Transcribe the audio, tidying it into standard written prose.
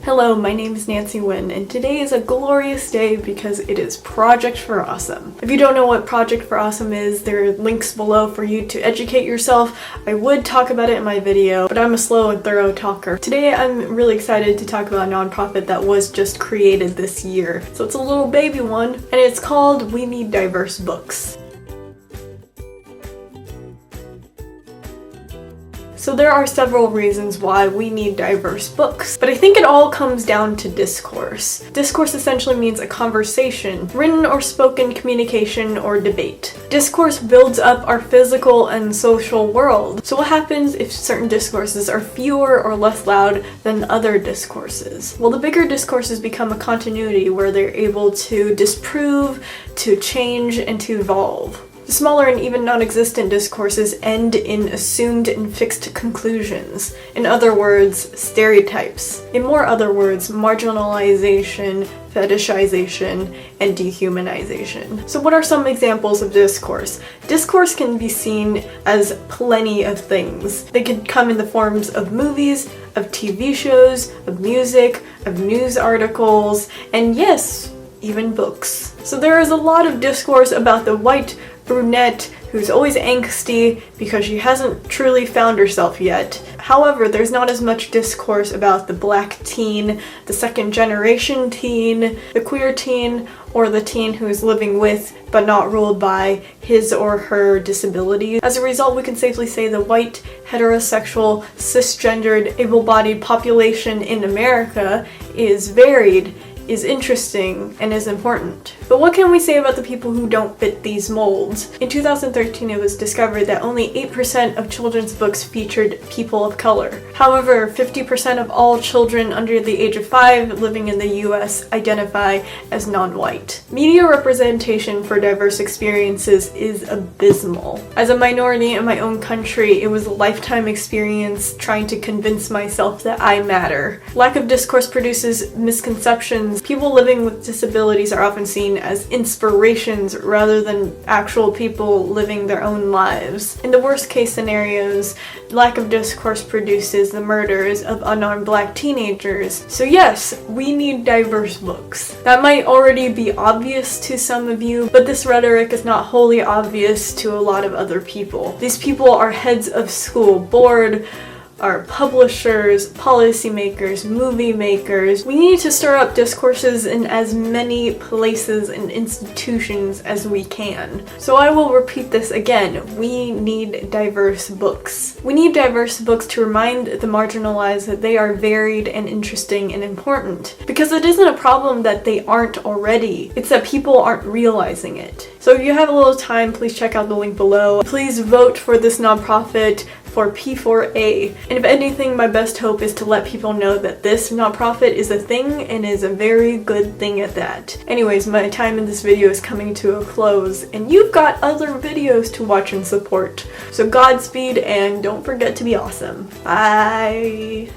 Hello, my name is Nancy Wynn, and today is a glorious day because it is Project for Awesome. If you don't know what Project for Awesome is, there are links below for you to educate yourself. I would talk about it in my video, but I'm a slow and thorough talker. Today I'm really excited to talk about a nonprofit that was just created this year. So it's a little baby one, and it's called We Need Diverse Books. So there are several reasons why we need diverse books, but I think it all comes down to discourse. Discourse essentially means a conversation, written or spoken communication or debate. Discourse builds up our physical and social world. So what happens if certain discourses are fewer or less loud than other discourses? Well, the bigger discourses become a continuity where they're able to disprove, to change, and to evolve. The smaller and even non-existent discourses end in assumed and fixed conclusions. In other words, stereotypes. In more other words, marginalization, fetishization, and dehumanization. So what are some examples of discourse? Discourse can be seen as plenty of things. They could come in the forms of movies, of TV shows, of music, of news articles, and yes, even books. So there is a lot of discourse about the white brunette who's always angsty because she hasn't truly found herself yet. However, there's not as much discourse about the black teen, the second generation teen, the queer teen, or the teen who is living with but not ruled by his or her disability. As a result, we can safely say the white, heterosexual, cisgendered, able-bodied population in America is varied, is interesting, and is important. But what can we say about the people who don't fit these molds? In 2013, it was discovered that only 8% of children's books featured people of color. However, 50% of all children under the age of 5 living in the US identify as non-white. Media representation for diverse experiences is abysmal. As a minority in my own country, it was a lifetime experience trying to convince myself that I matter. Lack of discourse produces misconceptions. People living with disabilities are often seen as inspirations rather than actual people living their own lives. In the worst case scenarios, lack of discourse produces the murders of unarmed black teenagers. So yes, we need diverse books. That might already be obvious to some of you, but this rhetoric is not wholly obvious to a lot of other people. These people are heads of school board, are publishers, policymakers, movie makers. We need to stir up discourses in as many places and institutions as we can. So I will repeat this again. We need diverse books. We need diverse books to remind the marginalized that they are varied and interesting and important. Because it isn't a problem that they aren't already. It's that people aren't realizing it. So if you have a little time, please check out the link below. Please vote for this nonprofit for P4A. And if anything, my best hope is to let people know that this nonprofit is a thing and is a very good thing at that. Anyways, my time in this video is coming to a close and you've got other videos to watch and support. So Godspeed and don't forget to be awesome. Bye!